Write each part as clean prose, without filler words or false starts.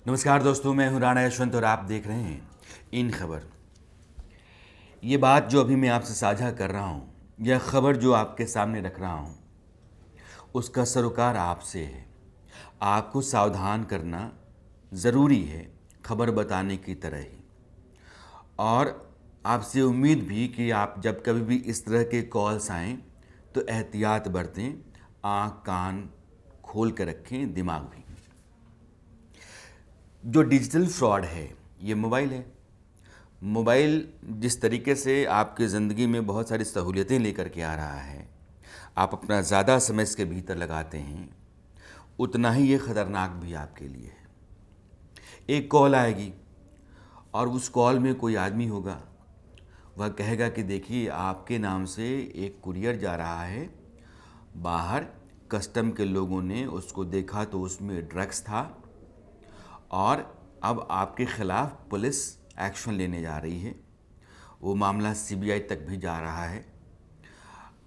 नमस्कार दोस्तों, मैं हूं राणा यशवंत और आप देख रहे हैं इन खबर। ये बात जो अभी मैं आपसे साझा कर रहा हूं, यह खबर जो आपके सामने रख रहा हूं, उसका सरोकार आपसे है। आपको सावधान करना ज़रूरी है, खबर बताने की तरह ही। और आपसे उम्मीद भी कि आप जब कभी भी इस तरह के कॉल्स आएँ तो एहतियात बरतें, आँख कान खोल कर रखें, दिमाग भी। जो डिजिटल फ्रॉड है, ये मोबाइल है। मोबाइल जिस तरीके से आपके ज़िंदगी में बहुत सारी सहूलियतें लेकर के आ रहा है, आप अपना ज़्यादा समय इसके भीतर लगाते हैं, उतना ही ये ख़तरनाक भी आपके लिए है। एक कॉल आएगी और उस कॉल में कोई आदमी होगा, वह कहेगा कि देखिए आपके नाम से एक कुरियर जा रहा है बाहर, कस्टम के लोगों ने उसको देखा तो उसमें ड्रग्स था और अब आपके ख़िलाफ़ पुलिस एक्शन लेने जा रही है। वो मामला सीबीआई तक भी जा रहा है।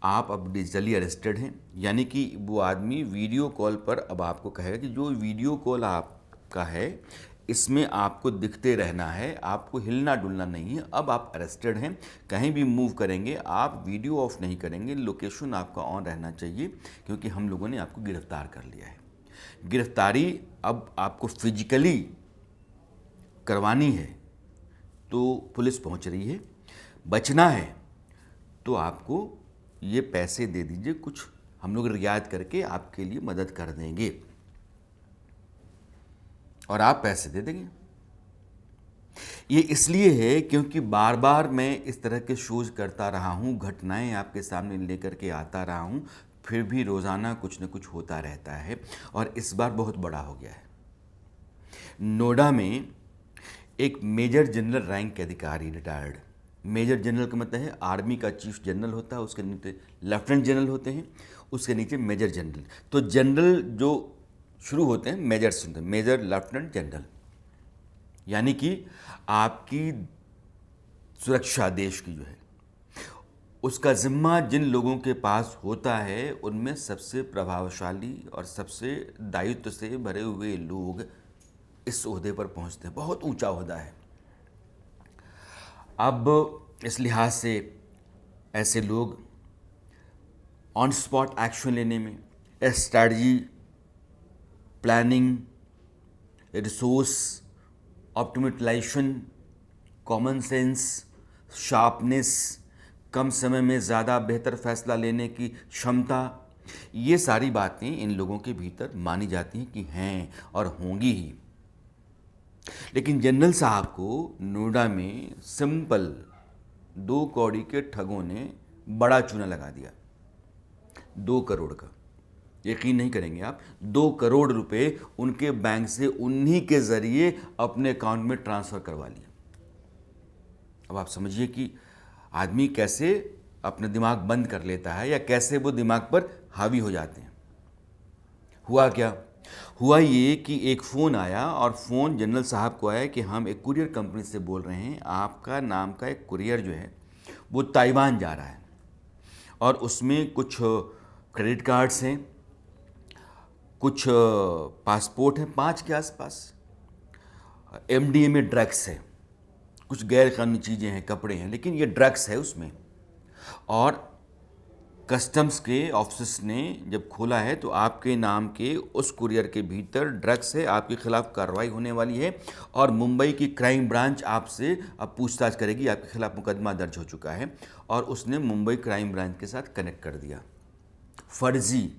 आप अब डिजिटली अरेस्टेड हैं। यानी कि वो आदमी वीडियो कॉल पर अब आपको कहेगा कि जो वीडियो कॉल आपका है इसमें आपको दिखते रहना है, आपको हिलना डुलना नहीं है। अब आप अरेस्टेड हैं, कहीं भी मूव करेंगे आप वीडियो ऑफ नहीं करेंगे, लोकेशन आपका ऑन रहना चाहिए, क्योंकि हम लोगों ने आपको गिरफ्तार कर लिया है। गिरफ्तारी अब आपको फिजिकली करवानी है तो पुलिस पहुंच रही है, बचना है तो आपको ये पैसे दे दीजिए, कुछ हम लोग रियायत करके आपके लिए मदद कर देंगे और आप पैसे दे देंगे। ये इसलिए है क्योंकि बार बार मैं इस तरह के शोज करता रहा हूँ, घटनाएं आपके सामने लेकर के आता रहा हूँ, फिर भी रोज़ाना कुछ न कुछ होता रहता है और इस बार बहुत बड़ा हो गया है। नोएडा में एक मेजर जनरल रैंक के अधिकारी, रिटायर्ड मेजर जनरल का मतलब है आर्मी का चीफ जनरल होता है, उसके नीचे लेफ्टिनेंट जनरल होते हैं, उसके नीचे मेजर जनरल। तो जनरल जो शुरू होते हैं मेजर से होते हैं, मेजर लेफ्टिनेंट जनरल। यानी कि आपकी सुरक्षा देश की जो है उसका जिम्मा जिन लोगों के पास होता है उनमें सबसे प्रभावशाली और सबसे दायित्व से भरे हुए लोग इस ओहदे पर पहुंचते हैं। बहुत ऊंचा ओहदा है। अब इस लिहाज से ऐसे लोग ऑन स्पॉट एक्शन लेने में, strategy, planning, resource optimization, common sense, sharpness, कम समय में ज़्यादा बेहतर फैसला लेने की क्षमता, ये सारी बातें इन लोगों के भीतर मानी जाती हैं कि हैं और होंगी ही। लेकिन जनरल साहब को नोएडा में सिंपल 2 कौड़ी के ठगों ने बड़ा चूना लगा दिया, 2 करोड़ का। यकीन नहीं करेंगे आप, 2 करोड़ रुपए उनके बैंक से उन्हीं के ज़रिए अपने अकाउंट में ट्रांसफ़र करवा लिया। अब आप समझिए कि आदमी कैसे अपना दिमाग बंद कर लेता है या कैसे वो दिमाग पर हावी हो जाते हैं। हुआ क्या? हुआ ये कि एक फ़ोन आया और फ़ोन जनरल साहब को आया कि हम एक कुरियर कंपनी से बोल रहे हैं, आपका नाम का एक कुरियर जो है वो ताइवान जा रहा है और उसमें कुछ क्रेडिट कार्ड्स हैं, कुछ पासपोर्ट हैं 5 के आसपास, एमडीएमए ड्रग्स है, कुछ गैर कानूनी चीज़ें हैं, कपड़े हैं, लेकिन ये ड्रग्स है उसमें। और कस्टम्स के ऑफिसर्स ने जब खोला है तो आपके नाम के उस कुरियर के भीतर ड्रग्स है, आपके खिलाफ कार्रवाई होने वाली है और मुंबई की क्राइम ब्रांच आपसे अब पूछताछ करेगी, आपके खिलाफ मुकदमा दर्ज हो चुका है। और उसने मुंबई क्राइम ब्रांच के साथ कनेक्ट कर दिया। फर्जी।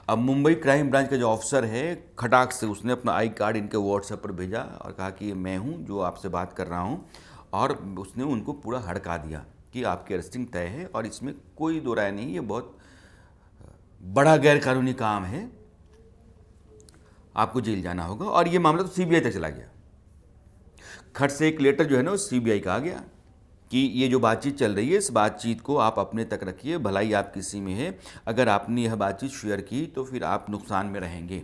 अब मुंबई क्राइम ब्रांच का जो ऑफिसर है, खटाक से उसने अपना आई कार्ड इनके व्हाट्सएप पर भेजा और कहा कि ये मैं हूँ जो आपसे बात कर रहा हूँ, और उसने उनको पूरा हड़का दिया कि आपकी अरेस्टिंग तय है और इसमें कोई दो राय नहीं, ये बहुत बड़ा गैर कानूनी काम है, आपको जेल जाना होगा। और ये मामला तो सीबीआई तक चला गया। खट से एक लेटर जो है ना वो सीबीआई का आ गया कि ये जो बातचीत चल रही है इस बातचीत को आप अपने तक रखिए, भलाई आप किसी में है, अगर आपने यह बातचीत शेयर की तो फिर आप नुकसान में रहेंगे।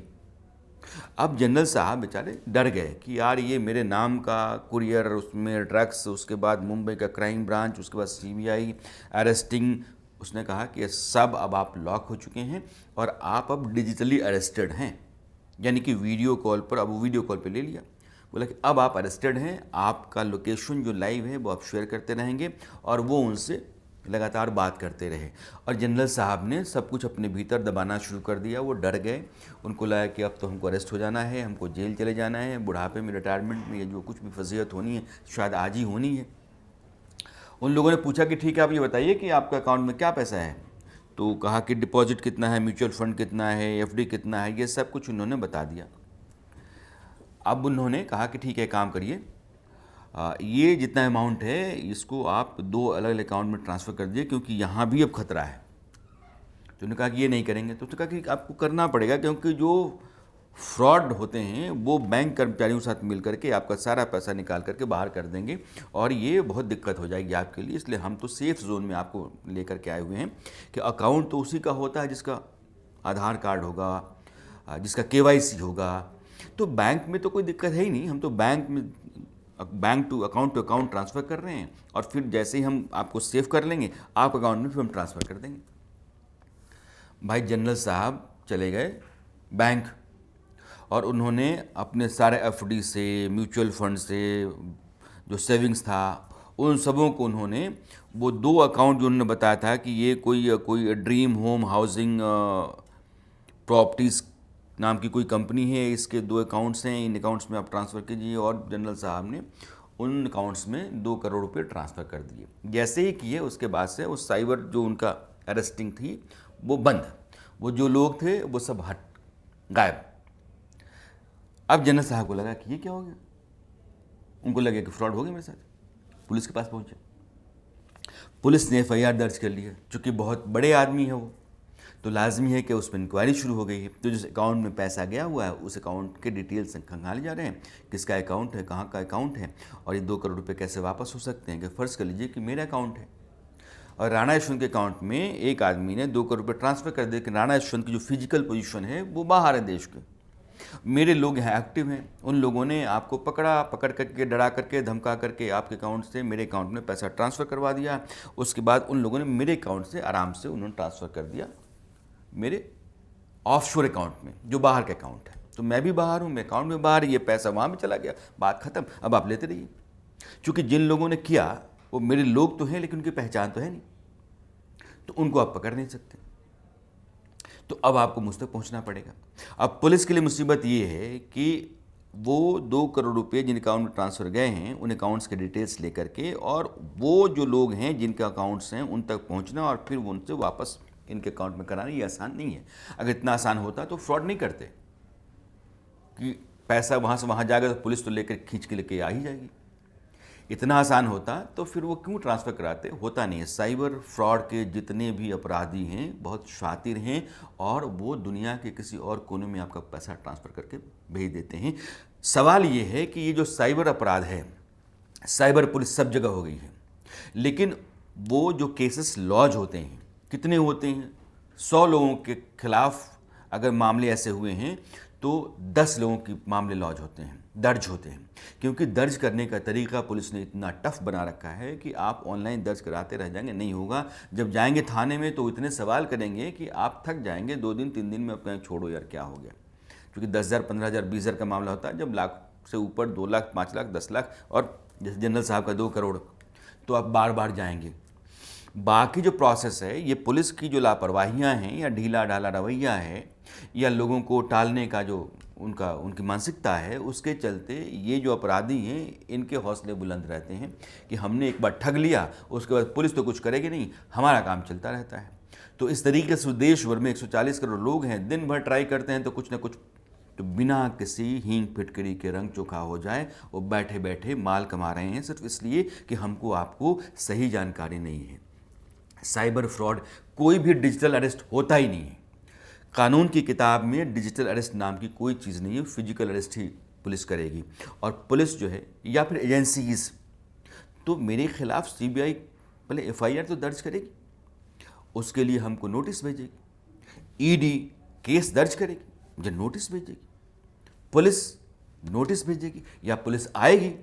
अब जनरल साहब बेचारे डर गए कि यार ये मेरे नाम का कुरियर, उसमें ड्रग्स, उसके बाद मुंबई का क्राइम ब्रांच, उसके बाद सीबीआई अरेस्टिंग। उसने कहा कि ये सब अब आप लॉक हो चुके हैं और आप अब डिजिटली अरेस्टेड हैं। यानी कि वीडियो कॉल पर, अब वो वीडियो कॉल पे ले लिया, बोला कि अब आप अरेस्टेड हैं, आपका लोकेशन जो लाइव है वो आप शेयर करते रहेंगे, और वो उनसे लगातार बात करते रहे। और जनरल साहब ने सब कुछ अपने भीतर दबाना शुरू कर दिया। वो डर गए, उनको लगा कि अब तो हमको अरेस्ट हो जाना है, हमको जेल चले जाना है, बुढ़ापे में, रिटायरमेंट में, ये जो कुछ भी फजीहत होनी है शायद आज ही होनी है। उन लोगों ने पूछा कि ठीक है, आप ये बताइए कि आपका अकाउंट में क्या पैसा है। तो कहा कि डिपॉजिट कितना है, म्यूचुअल फंड कितना है, एफडी कितना है, ये सब कुछ उन्होंने बता दिया। अब उन्होंने कहा कि ठीक है, काम करिए, ये जितना अमाउंट है इसको आप 2 अलग अलग अकाउंट में ट्रांसफ़र कर दीजिए, क्योंकि यहाँ भी अब खतरा है। तो उन्होंने कहा कि ये नहीं करेंगे। तो उसने कहा कि आपको करना पड़ेगा, क्योंकि जो फ्रॉड होते हैं वो बैंक कर्मचारियों के साथ मिल करके आपका सारा पैसा निकाल करके बाहर कर देंगे, और ये बहुत दिक्कत हो जाएगी आपके लिए। इसलिए हम तो सेफ़ जोन में आपको लेकर के आए हुए हैं कि अकाउंट तो उसी का होता है जिसका आधार कार्ड होगा, जिसका केवाईसी होगा। तो बैंक में तो कोई दिक्कत है ही नहीं, हम तो बैंक टू अकाउंट ट्रांसफ़र कर रहे हैं, और फिर जैसे ही हम आपको सेव कर लेंगे आप अकाउंट में फिर हम ट्रांसफ़र कर देंगे। भाई जनरल साहब चले गए बैंक, और उन्होंने अपने सारे एफडी से, म्यूचुअल फंड से, जो सेविंग्स था, उन सबों को उन्होंने, वो 2 अकाउंट जो उन्होंने बताया था कि ये कोई ड्रीम होम हाउसिंग प्रॉपर्टीज़ नाम की कोई कंपनी है, इसके 2 अकाउंट्स हैं, इन अकाउंट्स में आप ट्रांसफ़र कीजिए। और जनरल साहब ने उन अकाउंट्स में 2 करोड़ रुपए ट्रांसफ़र कर दिए। जैसे ही किए उसके बाद से वो साइबर जो उनका अरेस्टिंग थी वो बंद, वो जो लोग थे वो सब गायब। अब जनरल साहब को लगा कि ये क्या हो गया, उनको लगे कि फ्रॉड हो गया मेरे साथ। पुलिस के पास पहुंचे, पुलिस ने एफआईआर दर्ज कर ली है। चूँकि बहुत बड़े आदमी है वो, तो लाजमी है कि उस पर इंक्वायरी शुरू हो गई है। तो जिस अकाउंट में पैसा गया हुआ है उस अकाउंट के डिटेल्स खंगाले जा रहे हैं, किसका अकाउंट है, कहाँ का अकाउंट है, और ये 2 करोड़ रुपये कैसे वापस हो सकते हैं। कि फ़र्ज़ कर लीजिए कि मेरा अकाउंट है और राणा यशवंत के अकाउंट में एक आदमी ने 2 करोड़ रुपये ट्रांसफ़र कर दिए, कि राणा यशवंत की जो फिजिकल पोजीशन है वो बाहर है देश के, मेरे लोग यहाँ एक्टिव हैं, उन लोगों ने आपको पकड़ करके, डरा करके, धमका करके आपके अकाउंट से मेरे अकाउंट में पैसा ट्रांसफ़र करवा दिया। उसके बाद उन लोगों ने मेरे अकाउंट से आराम से उन्होंने ट्रांसफ़र कर दिया मेरे ऑफशोर अकाउंट में, जो बाहर का अकाउंट है। तो मैं भी बाहर हूँ, मेरे अकाउंट में बाहर, ये पैसा वहाँ भी चला गया, बात ख़त्म, अब आप लेते रहिए। क्योंकि जिन लोगों ने किया वो मेरे लोग तो हैं, लेकिन उनकी पहचान तो है नहीं, तो उनको आप पकड़ नहीं सकते। तो अब आपको मुझ तक पहुंचना पड़ेगा। अब पुलिस के लिए मुसीबत ये है कि वो 2 करोड़ रुपए जिन अकाउंट में ट्रांसफ़र गए हैं उन अकाउंट्स के डिटेल्स लेकर के, और वो जो लोग हैं जिनके अकाउंट्स हैं उन तक पहुंचना और फिर उनसे वापस इनके अकाउंट में कराना, ये आसान नहीं है। अगर इतना आसान होता तो फ्रॉड नहीं करते, कि पैसा वहाँ से वहाँ जाएगा तो पुलिस तो लेकर खींच के लेके आ ही जाएगी। इतना आसान होता तो फिर वो क्यों ट्रांसफ़र कराते, होता नहीं है। साइबर फ्रॉड के जितने भी अपराधी हैं बहुत शातिर हैं, और वो दुनिया के किसी और कोने में आपका पैसा ट्रांसफ़र करके भेज देते हैं। सवाल ये है कि ये जो साइबर अपराध है, साइबर पुलिस सब जगह हो गई है, लेकिन वो जो केसेस लॉज होते हैं कितने होते हैं? 100 लोगों के खिलाफ अगर मामले ऐसे हुए हैं तो 10 लोगों के मामले लॉज होते हैं, दर्ज होते हैं। क्योंकि दर्ज करने का तरीका पुलिस ने इतना टफ बना रखा है कि आप ऑनलाइन दर्ज कराते रह जाएंगे, नहीं होगा। जब जाएंगे थाने में तो इतने सवाल करेंगे कि आप थक जाएंगे, 2 दिन 3 दिन में आप कहें छोड़ो यार क्या हो गया। क्योंकि 10,000, 15,000, 20,000 का मामला होता है, जब लाख से ऊपर 2 लाख, 5 लाख, 10 लाख, और जैसे जनरल साहब का 2 करोड़, तो आप बार बार जाएंगे। बाकी जो प्रोसेस है, ये पुलिस की जो लापरवाहियाँ हैं या ढीला ढाला रवैया है या लोगों को टालने का जो उनकी मानसिकता है, उसके चलते ये जो अपराधी हैं इनके हौसले बुलंद रहते हैं कि हमने एक बार ठग लिया, उसके बाद पुलिस तो कुछ करेगी नहीं, हमारा काम चलता रहता है। तो इस तरीके से देश भर में 140 करोड़ लोग हैं, दिन भर ट्राई करते हैं तो कुछ ना कुछ, तो बिना किसी हींग फिटकरी के रंग चोखा हो जाए, वो बैठे बैठे माल कमा रहे हैं, सिर्फ इसलिए कि हमको आपको सही जानकारी नहीं है। साइबर फ्रॉड, कोई भी डिजिटल अरेस्ट होता ही नहीं है। कानून की किताब में डिजिटल अरेस्ट नाम की कोई चीज़ नहीं है, फिजिकल अरेस्ट ही पुलिस करेगी। और पुलिस जो है या फिर एजेंसीज, तो मेरे खिलाफ सीबीआई पहले एफआईआर तो दर्ज करेगी, उसके लिए हमको नोटिस भेजेगी, ईडी केस दर्ज करेगी, जब नोटिस भेजेगी, पुलिस नोटिस भेजेगी, या पुलिस आएगी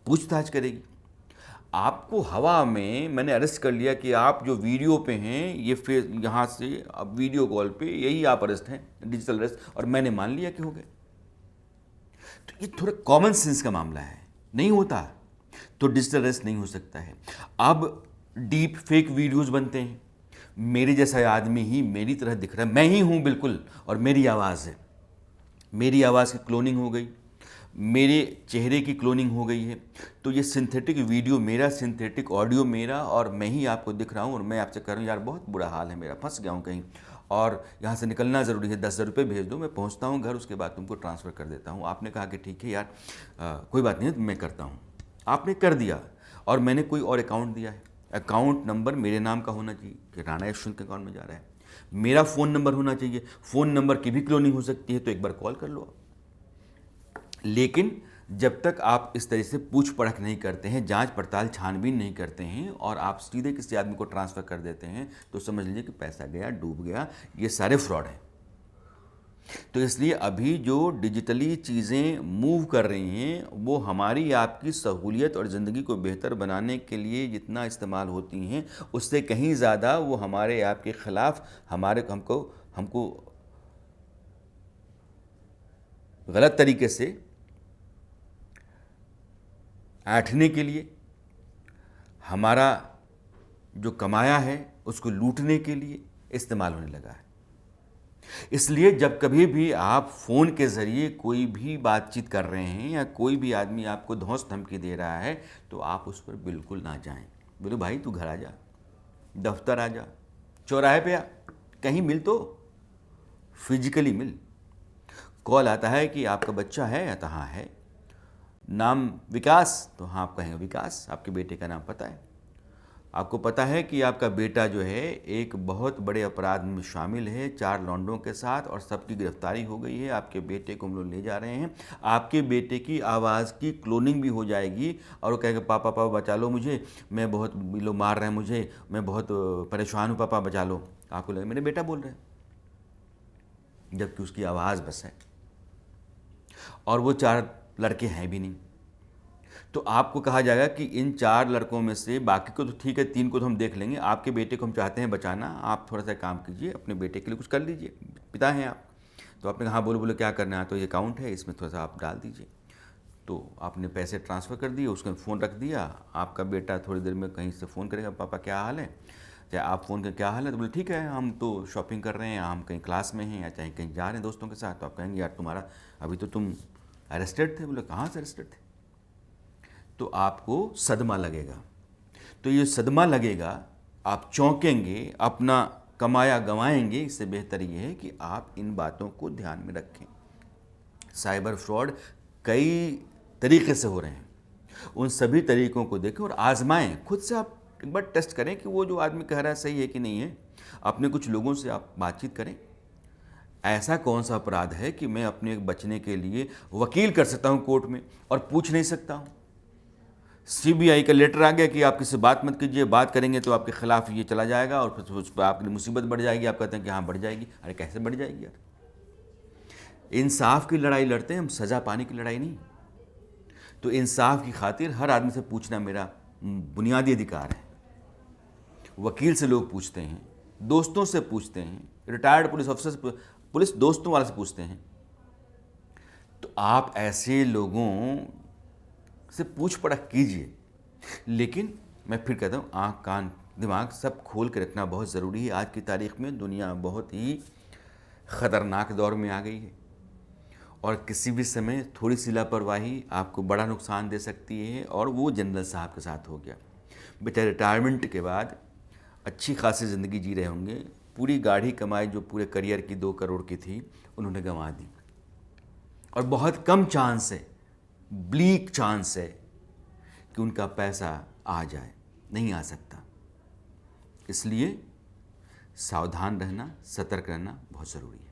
पूछताछ करेगी। आपको हवा में मैंने अरेस्ट कर लिया कि आप जो वीडियो पे हैं, ये फिर यहाँ से अब वीडियो कॉल पे यही आप अरेस्ट हैं, डिजिटल अरेस्ट, और मैंने मान लिया कि हो गए। तो ये थोड़ा कॉमन सेंस का मामला है, नहीं होता तो डिजिटल अरेस्ट नहीं हो सकता है। अब डीप फेक वीडियोस बनते हैं, मेरे जैसा आदमी ही मेरी तरह दिख रहा है, मैं ही हूँ बिल्कुल, और मेरी आवाज़ है, मेरी आवाज़ की क्लोनिंग हो गई, मेरे चेहरे की क्लोनिंग हो गई है। तो ये सिंथेटिक वीडियो मेरा, सिंथेटिक ऑडियो मेरा, और मैं ही आपको दिख रहा हूँ, और मैं आपसे कह रहा हूँ यार बहुत बुरा हाल है मेरा, फंस गया हूँ कहीं, और यहाँ से निकलना ज़रूरी है, 10,000 रुपये भेज दो, मैं पहुँचता हूँ घर, उसके बाद तुमको ट्रांसफ़र कर देता हूँ। आपने कहा कि ठीक है यार, कोई बात नहीं, मैं करता हूँ। आपने कर दिया, और मैंने कोई और अकाउंट दिया है, अकाउंट नंबर मेरे नाम का होना चाहिए कि राणा यशवंत के अकाउंट में जा रहा है, मेरा फ़ोन नंबर होना चाहिए, फ़ोन नंबर की भी क्लोनिंग हो सकती है, तो एक बार कॉल कर लो। लेकिन जब तक आप इस तरह से पूछ परख नहीं करते हैं, जांच पड़ताल छानबीन नहीं करते हैं, और आप सीधे किसी आदमी को ट्रांसफ़र कर देते हैं, तो समझ लीजिए कि पैसा गया, डूब गया। ये सारे फ्रॉड हैं। तो इसलिए अभी जो डिजिटली चीज़ें मूव कर रही हैं, वो हमारी आपकी सहूलियत और ज़िंदगी को बेहतर बनाने के लिए जितना इस्तेमाल होती हैं, उससे कहीं ज़्यादा वो हमारे आपके ख़िलाफ़ हमको गलत तरीके से ऐंठने के लिए, हमारा जो कमाया है उसको लूटने के लिए इस्तेमाल होने लगा है। इसलिए जब कभी भी आप फ़ोन के ज़रिए कोई भी बातचीत कर रहे हैं, या कोई भी आदमी आपको धौंस धमकी दे रहा है, तो आप उस पर बिल्कुल ना जाएं। बोले भाई तू घर आ जा, दफ्तर आ जा, चौराहे पे आ, कहीं मिल, तो फिजिकली मिल। कॉल आता है कि आपका बच्चा है, या तो हाँ है, नाम विकास, तो हाँ आप कहेंगे विकास, आपके बेटे का नाम पता है, आपको पता है कि आपका बेटा जो है एक बहुत बड़े अपराध में शामिल है 4 लौंडों के साथ, और सबकी गिरफ्तारी हो गई है, आपके बेटे को हम लोग ले जा रहे हैं, आपके बेटे की आवाज़ की क्लोनिंग भी हो जाएगी, और वो कहेगा पापा पापा बचा लो मुझे, मैं बहुत, लोग मार रहे हैं मुझे, मैं बहुत परेशान हूँ, पापा बचा लो। आपको लगे मेरे बेटा बोल रहे हैं, जबकि उसकी आवाज़ बस है, और वो 4 लड़के हैं भी नहीं। तो आपको कहा जाएगा कि इन 4 लड़कों में से बाकी को तो ठीक है, 3 को तो हम देख लेंगे, आपके बेटे को हम चाहते हैं बचाना, आप थोड़ा सा काम कीजिए, अपने बेटे के लिए कुछ कर लीजिए, पिता हैं आप। तो आपने कहा हाँ बोलो बोलो क्या करना है, तो ये अकाउंट है, इसमें थोड़ा सा आप डाल दीजिए। तो आपने पैसे ट्रांसफ़र कर दिए, उसका फ़ोन रख दिया, आपका बेटा थोड़ी देर में कहीं से फ़ोन करेगा, पापा क्या हाल है, चाहे आप फ़ोन कर क्या हाल है, तो बोले ठीक है हम तो शॉपिंग कर रहे हैं, हम कहीं क्लास में हैं, या चाहे कहीं जा रहे हैं दोस्तों के साथ। तो आप कहेंगे यार तुम्हारा अभी तो तुम अरेस्टेड थे। बोले कहाँ से अरेस्टेड थे? तो आपको सदमा लगेगा। तो ये सदमा लगेगा, आप चौंकेंगे, अपना कमाया गंवाएंगे। इससे बेहतर ये है कि आप इन बातों को ध्यान में रखें। साइबर फ्रॉड कई तरीके से हो रहे हैं, उन सभी तरीकों को देखें और आजमाएं। खुद से आप एक बार टेस्ट करें कि वो जो आदमी कह रहा है सही है कि नहीं है। अपने कुछ लोगों से आप बातचीत करें, ऐसा कौन सा अपराध है कि मैं अपने बचने के लिए वकील कर सकता हूँ कोर्ट में और पूछ नहीं सकता हूँ। सीबीआई का लेटर आ गया कि आप किसी बात मत कीजिए, बात करेंगे तो आपके खिलाफ ये चला जाएगा, और फिर उस पर आपके लिए मुसीबत बढ़ जाएगी। आप कहते हैं कि हाँ बढ़ जाएगी। अरे कैसे बढ़ जाएगी यार? इंसाफ की लड़ाई लड़ते हैं हम, सज़ा पाने की लड़ाई नहीं। तो इंसाफ की खातिर हर आदमी से पूछना मेरा बुनियादी अधिकार है। वकील से लोग पूछते हैं, दोस्तों से पूछते हैं, रिटायर्ड पुलिस ऑफिसर से, पुलिस दोस्तों वाले से पूछते हैं। तो आप ऐसे लोगों से पूछ पड़क कीजिए। लेकिन मैं फिर कहता हूँ, आँख कान दिमाग सब खोल के रखना बहुत ज़रूरी है। आज की तारीख में दुनिया बहुत ही ख़तरनाक दौर में आ गई है, और किसी भी समय थोड़ी सी लापरवाही आपको बड़ा नुकसान दे सकती है। और वो जनरल साहब के साथ हो गया। बेचारे रिटायरमेंट के बाद अच्छी खासी ज़िंदगी जी रहे होंगे, पूरी गाढ़ी कमाई जो पूरे करियर की 2 करोड़ की थी उन्होंने गंवा दी। और बहुत कम चांस है, ब्लीक चांस है कि उनका पैसा आ जाए, नहीं आ सकता। इसलिए सावधान रहना, सतर्क रहना बहुत ज़रूरी है।